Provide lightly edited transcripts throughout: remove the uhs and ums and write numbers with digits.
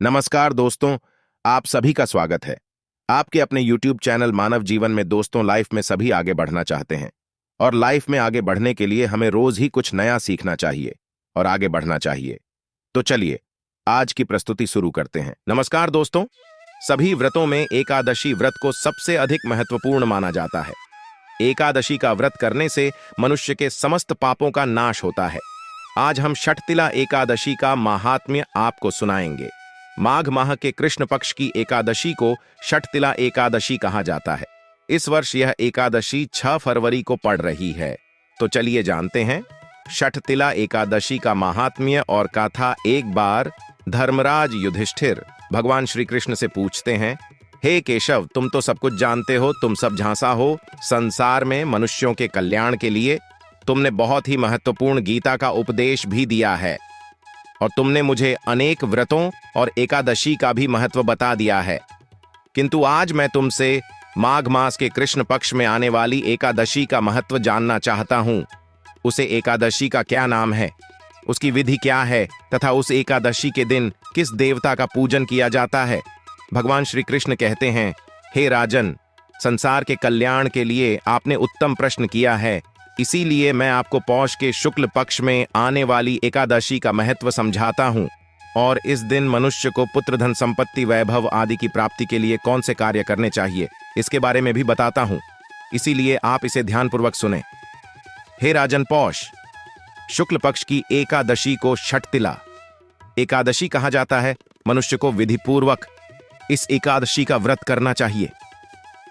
नमस्कार दोस्तों, आप सभी का स्वागत है आपके अपने YouTube चैनल मानव जीवन में। दोस्तों, लाइफ में सभी आगे बढ़ना चाहते हैं और लाइफ में आगे बढ़ने के लिए हमें रोज ही कुछ नया सीखना चाहिए और आगे बढ़ना चाहिए। तो चलिए आज की प्रस्तुति शुरू करते हैं। नमस्कार दोस्तों, सभी व्रतों में एकादशी व्रत को सबसे अधिक महत्वपूर्ण माना जाता है। एकादशी का व्रत करने से मनुष्य के समस्त पापों का नाश होता है। आज हम षटतिला एकादशी का महात्म्य आपको सुनाएंगे। माघ माह के कृष्ण पक्ष की एकादशी को षटतिला एकादशी कहा जाता है। इस वर्ष यह एकादशी 6 फरवरी को पड़ रही है। तो चलिए जानते हैं षटतिला एकादशी का महात्म्य और कथा। एक बार धर्मराज युधिष्ठिर भगवान श्री कृष्ण से पूछते हैं, हे केशव, तुम तो सब कुछ जानते हो, तुम सब झांसा हो। संसार में मनुष्यों के कल्याण के लिए तुमने बहुत ही महत्वपूर्ण गीता का उपदेश भी दिया है और तुमने मुझे अनेक व्रतों और एकादशी का भी महत्व बता दिया है। किंतु आज मैं तुमसे माघ मास के कृष्ण पक्ष में आने वाली एकादशी का महत्व जानना चाहता हूं। उसे एकादशी का क्या नाम है, उसकी विधि क्या है तथा उस एकादशी के दिन किस देवता का पूजन किया जाता है। भगवान श्री कृष्ण कहते हैं, हे राजन, संसार के कल्याण के लिए आपने उत्तम प्रश्न किया है। इसीलिए मैं आपको पौष के शुक्ल पक्ष में आने वाली एकादशी का महत्व समझाता हूं और इस दिन मनुष्य को पुत्र, धन, संपत्ति, वैभव आदि की प्राप्ति के लिए कौन से कार्य करने चाहिए इसके बारे में भी बताता हूं। इसीलिए आप इसे ध्यानपूर्वक सुने। हे राजन, पौष शुक्ल पक्ष की एकादशी को षटतिला एकादशी कहा जाता है। मनुष्य को विधिपूर्वक इस एकादशी का व्रत करना चाहिए।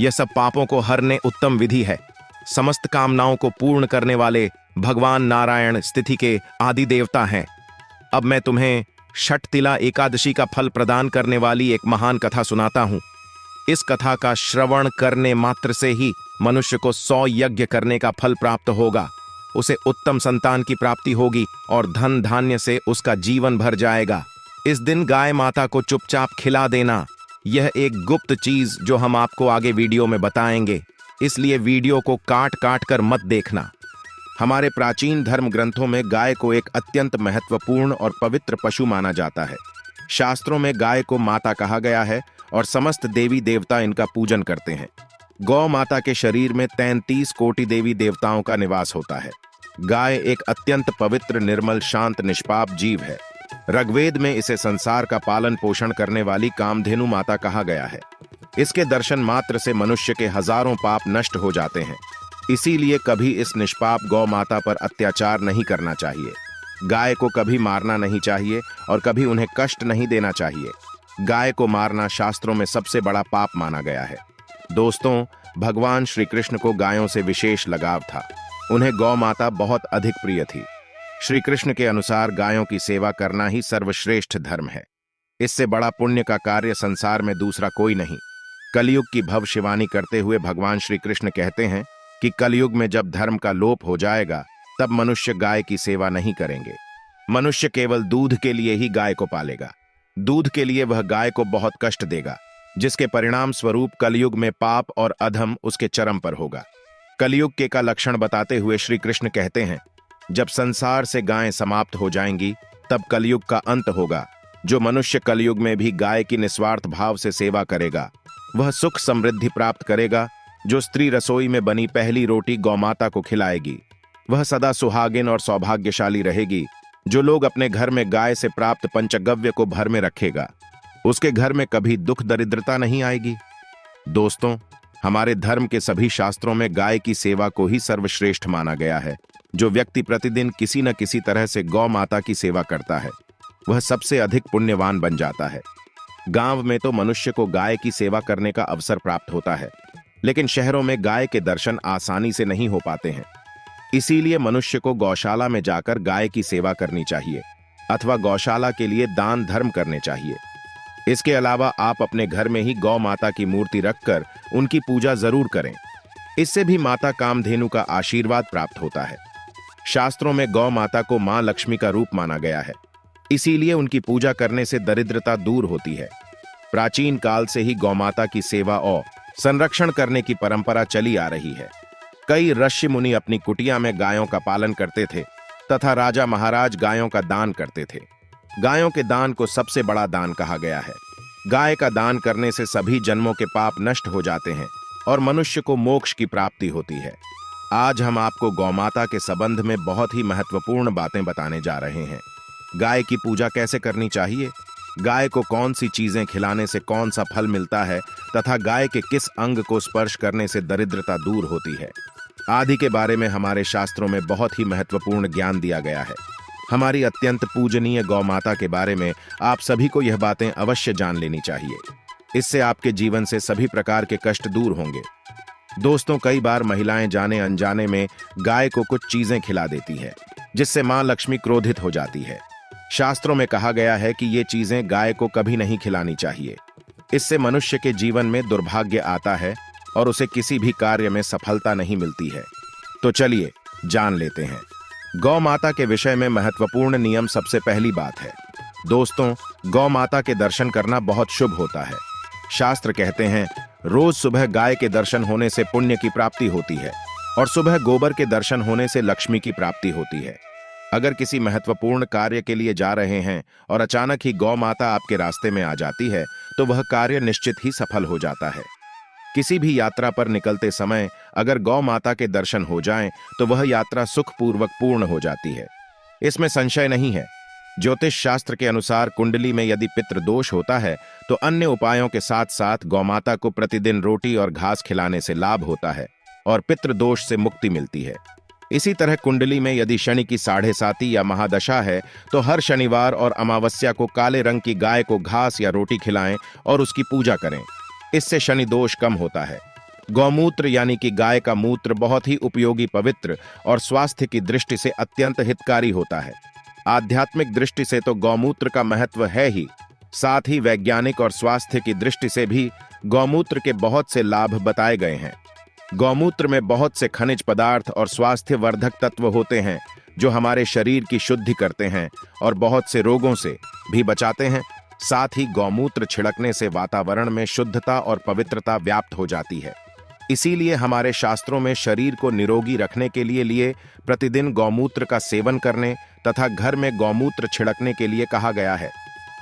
यह सब पापों को हरने उत्तम विधि है। समस्त कामनाओं को पूर्ण करने वाले भगवान नारायण स्थिति के आदि देवता हैं। अब मैं तुम्हें षटतिला एकादशी का फल प्रदान करने वाली एक महान कथा सुनाता हूं। इस कथा का श्रवण करने मात्र से ही मनुष्य को 100 यज्ञ करने का फल प्राप्त होगा। उसे उत्तम संतान की प्राप्ति होगी और धन धान्य से उसका जीवन भर जाएगा। इस दिन गाय माता को चुपचाप खिला देना, यह एक गुप्त चीज जो हम आपको आगे वीडियो में बताएंगे, इसलिए वीडियो को काट काट कर मत देखना। हमारे प्राचीन धर्म ग्रंथों में गाय को एक अत्यंत महत्वपूर्ण और पवित्र पशु माना जाता है। शास्त्रों में गाय को माता कहा गया है और समस्त देवी देवता इनका पूजन करते हैं। गौ माता के शरीर में 33 कोटि देवी देवताओं का निवास होता है। गाय एक अत्यंत पवित्र, निर्मल, शांत, निष्पाप जीव है। ऋग्वेद में इसे संसार का पालन पोषण करने वाली कामधेनु माता कहा गया है। इसके दर्शन मात्र से मनुष्य के हजारों पाप नष्ट हो जाते हैं। इसीलिए कभी इस निष्पाप गौ माता पर अत्याचार नहीं करना चाहिए। गाय को कभी मारना नहीं चाहिए और कभी उन्हें कष्ट नहीं देना चाहिए। गाय को मारना शास्त्रों में सबसे बड़ा पाप माना गया है। दोस्तों, भगवान श्री कृष्ण को गायों से विशेष लगाव था। उन्हें गौ माता बहुत अधिक प्रिय थी। श्री कृष्ण के अनुसार गायों की सेवा करना ही सर्वश्रेष्ठ धर्म है। इससे बड़ा पुण्य का कार्य संसार में दूसरा कोई नहीं। कलयुग की भवशिवानी करते हुए भगवान श्री कृष्ण कहते हैं कि कलयुग में जब धर्म का लोप हो जाएगा तब मनुष्य गाय की सेवा नहीं करेंगे। मनुष्य केवल दूध के लिए ही गाय को पालेगा। दूध के लिए वह गाय को बहुत कष्ट देगा, जिसके परिणाम स्वरूप कलयुग में पाप और अधम उसके चरम पर होगा। कलयुग के का लक्षण बताते हुए श्री कृष्ण कहते हैं, जब संसार से गायें समाप्त हो जाएंगी तब कलयुग का अंत होगा। जो मनुष्य कलयुग में भी गाय की निस्वार्थ भाव से सेवा करेगा वह सुख समृद्धि प्राप्त करेगा। जो स्त्री रसोई में बनी पहली रोटी गौमाता को खिलाएगी वह सदा सुहागिन और सौभाग्यशाली रहेगी। जो लोग अपने घर में गाय से प्राप्त पंचगव्य को भर में रखेगा उसके घर में कभी दुख दरिद्रता नहीं आएगी। दोस्तों, हमारे धर्म के सभी शास्त्रों में गाय की सेवा को ही सर्वश्रेष्ठ माना गया है। जो व्यक्ति प्रतिदिन किसी न किसी तरह से गौ माता की सेवा करता है वह सबसे अधिक पुण्यवान बन जाता है। गांव में तो मनुष्य को गाय की सेवा करने का अवसर प्राप्त होता है, लेकिन शहरों में गाय के दर्शन आसानी से नहीं हो पाते हैं। इसीलिए मनुष्य को गौशाला में जाकर गाय की सेवा करनी चाहिए अथवा गौशाला के लिए दान धर्म करने चाहिए। इसके अलावा आप अपने घर में ही गौ माता की मूर्ति रखकर उनकी पूजा जरूर करें। इससे भी माता कामधेनु का आशीर्वाद प्राप्त होता है। शास्त्रों में गौ माता को मां लक्ष्मी का रूप माना गया है। इसीलिए उनकी पूजा करने से दरिद्रता दूर होती है। प्राचीन काल से ही गौमाता की सेवा और संरक्षण करने की परंपरा चली आ रही है। कई ऋषि मुनि अपनी कुटिया में गायों का पालन करते थे तथा राजा महाराज गायों का दान करते थे। गायों के दान को सबसे बड़ा दान कहा गया है। गाय का दान करने से सभी जन्मों के पाप नष्ट हो जाते हैं और मनुष्य को मोक्ष की प्राप्ति होती है। आज हम आपको गौमाता के संबंध में बहुत ही महत्वपूर्ण बातें बताने जा रहे हैं। गाय की पूजा कैसे करनी चाहिए, गाय को कौन सी चीजें खिलाने से कौन सा फल मिलता है तथा गाय के किस अंग को स्पर्श करने से दरिद्रता दूर होती है आदि के बारे में हमारे शास्त्रों में बहुत ही महत्वपूर्ण ज्ञान दिया गया है। हमारी अत्यंत पूजनीय गौमाता के बारे में आप सभी को यह बातें अवश्य जान लेनी चाहिए। इससे आपके जीवन से सभी प्रकार के कष्ट दूर होंगे। दोस्तों, कई बार महिलाएं जाने अनजाने में गाय को कुछ चीजें खिला देती है, जिससे मां लक्ष्मी क्रोधित हो जाती है। शास्त्रों में कहा गया है कि ये चीजें गाय को कभी नहीं खिलानी चाहिए। इससे मनुष्य के जीवन में दुर्भाग्य आता है और उसे किसी भी कार्य में सफलता नहीं मिलती है। तो चलिए जान लेते हैं। गौ माता के विषय में महत्वपूर्ण नियम। सबसे पहली बात है दोस्तों, गौ माता के दर्शन करना बहुत शुभ होता है। शास्त्र कहते हैं रोज सुबह गाय के दर्शन होने से पुण्य की प्राप्ति होती है और सुबह गोबर के दर्शन होने से लक्ष्मी की प्राप्ति होती है। अगर किसी महत्वपूर्ण कार्य के लिए जा रहे हैं और अचानक ही गौ माता आपके रास्ते में आ जाती है तो वह कार्य निश्चित ही सफल हो जाता है। किसी भी यात्रा पर निकलते समय अगर गौ माता के दर्शन हो जाएं तो वह यात्रा सुखपूर्वक पूर्ण हो जाती है, इसमें संशय नहीं है। ज्योतिष शास्त्र के अनुसार कुंडली में यदि पितृदोष होता है तो अन्य उपायों के साथ साथ गौमाता को प्रतिदिन रोटी और घास खिलाने से लाभ होता है और पितृदोष से मुक्ति मिलती है। इसी तरह कुंडली में यदि शनि की 7.5 या महादशा है तो हर शनिवार और अमावस्या को काले रंग की गाय को घास या रोटी खिलाएं और उसकी पूजा करें। इससे शनि दोष कम होता है। गौमूत्र यानी कि गाय का मूत्र बहुत ही उपयोगी, पवित्र और स्वास्थ्य की दृष्टि से अत्यंत हितकारी होता है। आध्यात्मिक दृष्टि से तो गौमूत्र का महत्व है ही, साथ ही वैज्ञानिक और स्वास्थ्य की दृष्टि से भी गौमूत्र के बहुत से लाभ बताए गए हैं। गौमूत्र में बहुत से खनिज पदार्थ और स्वास्थ्य वर्धक तत्व होते हैं जो हमारे शरीर की शुद्धि करते हैं और बहुत से रोगों से भी बचाते हैं। साथ ही गौमूत्र छिड़कने से वातावरण में शुद्धता और पवित्रता व्याप्त हो जाती है। इसीलिए हमारे शास्त्रों में शरीर को निरोगी रखने के लिए प्रतिदिन गौमूत्र का सेवन करने तथा घर में गौमूत्र छिड़कने के लिए कहा गया है।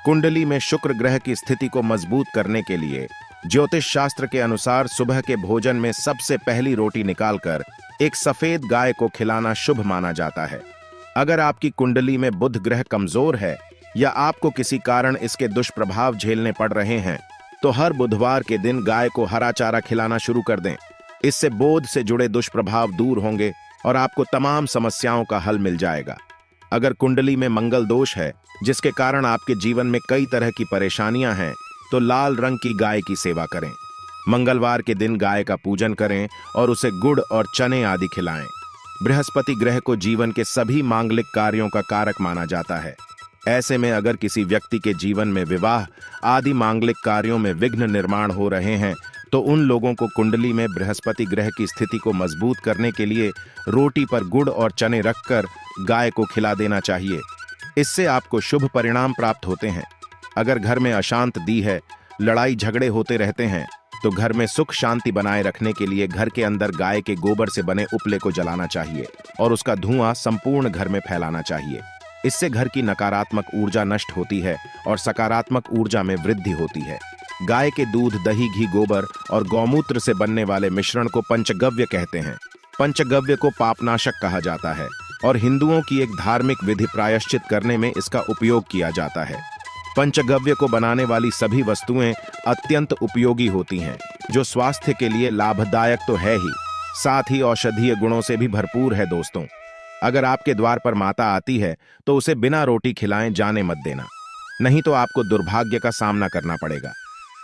कुंडली में शुक्र ग्रह की स्थिति को मजबूत करने के लिए ज्योतिष शास्त्र के अनुसार सुबह के भोजन में सबसे पहली रोटी निकालकर एक सफेद गाय को खिलाना शुभ माना जाता है। अगर आपकी कुंडली में बुध ग्रह कमजोर है या आपको किसी कारण इसके दुष्प्रभाव झेलने पड़ रहे हैं तो हर बुधवार के दिन गाय को हरा चारा खिलाना शुरू कर दें। इससे बोध से जुड़े दुष्प्रभाव दूर होंगे और आपको तमाम समस्याओं का हल मिल जाएगा। अगर कुंडली में मंगल दोष है जिसके कारण आपके जीवन में कई तरह की परेशानियां हैं तो लाल रंग की गाय की सेवा करें। मंगलवार के दिन गाय का पूजन करें और उसे गुड़ और चने आदि खिलाएं। बृहस्पति ग्रह को जीवन के सभी मांगलिक कार्यों का कारक माना जाता है। ऐसे में अगर किसी व्यक्ति के जीवन में विवाह आदि मांगलिक कार्यों में विघ्न निर्माण हो रहे हैं तो उन लोगों को कुंडली में बृहस्पति ग्रह की स्थिति को मजबूत करने के लिए रोटी पर गुड़ और चने रखकर गाय को खिला देना चाहिए। इससे आपको शुभ परिणाम प्राप्त होते हैं। अगर घर में अशांत दी है, लड़ाई झगड़े होते रहते हैं तो घर में सुख शांति बनाए रखने के लिए घर के अंदर गाय के गोबर से बने उपले को जलाना चाहिए और उसका धुआं संपूर्ण घर में फैलाना चाहिए। इससे घर की नकारात्मक ऊर्जा नष्ट होती है और सकारात्मक ऊर्जा में वृद्धि होती है। गाय के दूध, दही, घी, गोबर और गौमूत्र से बनने वाले मिश्रण को पंचगव्य कहते हैं। पंचगव्य को पापनाशक कहा जाता है और हिंदुओं की एक धार्मिक विधि प्रायश्चित करने में इसका उपयोग किया जाता है। पंचगव्य को बनाने वाली सभी वस्तुएं अत्यंत उपयोगी होती हैं, जो स्वास्थ्य के लिए लाभदायक तो है ही, साथ ही औषधीय गुणों से भी भरपूर है। दोस्तों, अगर आपके द्वार पर माता आती है तो उसे बिना रोटी खिलाएं जाने मत देना, नहीं तो आपको दुर्भाग्य का सामना करना पड़ेगा।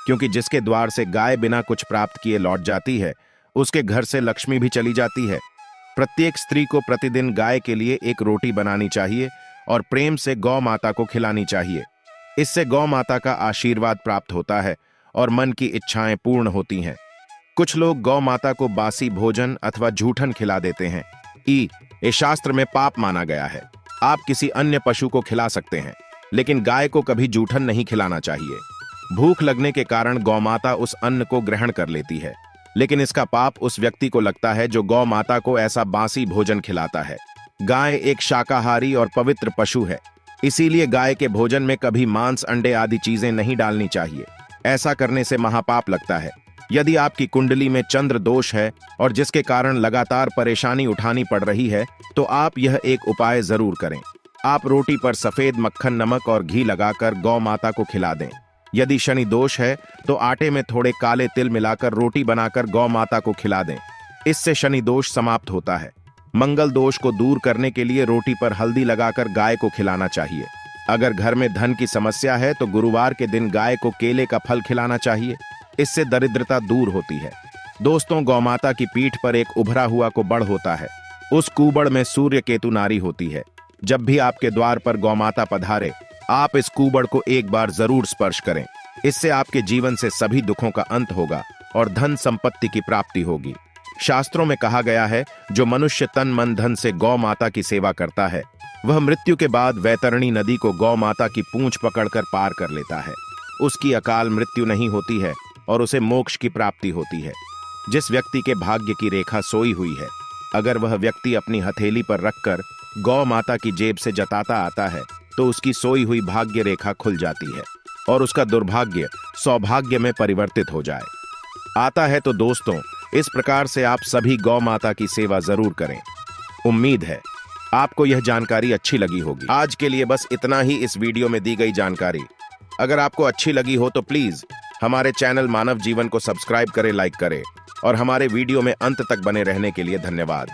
क्योंकि जिसके द्वार से गाय बिना कुछ प्राप्त किए लौट जाती है उसके घर से लक्ष्मी भी चली जाती है। प्रत्येक स्त्री को प्रतिदिन गाय के लिए एक रोटी बनानी चाहिए और प्रेम से गौ माता को खिलानी चाहिए। इससे गौ माता का आशीर्वाद प्राप्त होता है और मन की इच्छाएं पूर्ण होती हैं। कुछ लोग गौ माता को बासी भोजन अथवा जूठन खिला देते हैं। ये शास्त्र में पाप माना गया है। आप किसी अन्य पशु को खिला सकते हैं, लेकिन गाय को कभी जूठन नहीं खिलाना चाहिए। भूख लगने के कारण गौ माता उस अन्न को ग्रहण कर लेती है, लेकिन इसका पाप उस व्यक्ति को लगता है जो गौ माता को ऐसा बासी भोजन खिलाता है। गाय एक शाकाहारी और पवित्र पशु है। इसीलिए गाय के भोजन में कभी मांस, अंडे आदि चीजें नहीं डालनी चाहिए। ऐसा करने से महापाप लगता है। यदि आपकी कुंडली में चंद्र दोष है और जिसके कारण लगातार परेशानी उठानी पड़ रही है, तो आप यह एक उपाय जरूर करें। आप रोटी पर सफेद मक्खन, नमक और घी लगाकर गौ माता को खिला दें। यदि शनि दोष है तो आटे में थोड़े काले तिल मिलाकर रोटी बनाकर गौ माता को खिला दें। इससे शनि दोष समाप्त होता है। मंगल दोष को दूर करने के लिए रोटी पर हल्दी लगाकर गाय को खिलाना चाहिए। अगर घर में धन की समस्या है तो गुरुवार के दिन गाय को केले का फल खिलाना चाहिए। इससे दरिद्रता दूर होती है। दोस्तों, गौमाता की पीठ पर एक उभरा हुआ कुबड़ होता है। उस कुबड़ में सूर्य केतु नारी होती है। जब भी आपके द्वार पर गौमाता पधारे, आप इस कुबड़ को एक बार जरूर स्पर्श करें। इससे आपके जीवन से सभी दुखों का अंत होगा और धन संपत्ति की प्राप्ति होगी। शास्त्रों में कहा गया है, जो मनुष्य तन मन धन से गौ माता की सेवा करता है, वह मृत्यु के बाद वैतरणी नदी को गौ माता की पूंछ पकड़कर पार कर लेता है। उसकी अकाल मृत्यु नहीं होती है और उसे मोक्ष की प्राप्ति होती है। जिस व्यक्ति के भाग्य की रेखा सोई हुई है, अगर वह व्यक्ति अपनी हथेली पर रखकर गौ माता की जेब से जताता आता है, तो उसकी सोई हुई भाग्य रेखा खुल जाती है और उसका दुर्भाग्य सौभाग्य में परिवर्तित हो जाए आता है। तो दोस्तों, इस प्रकार से आप सभी गौ माता की सेवा जरूर करें। उम्मीद है आपको यह जानकारी अच्छी लगी होगी। आज के लिए बस इतना ही इस वीडियो में दी गई जानकारी। अगर आपको अच्छी लगी हो तो प्लीज हमारे चैनल मानव जीवन को सब्सक्राइब करें, लाइक करें और हमारे वीडियो में अंत तक बने रहने के लिए धन्यवाद।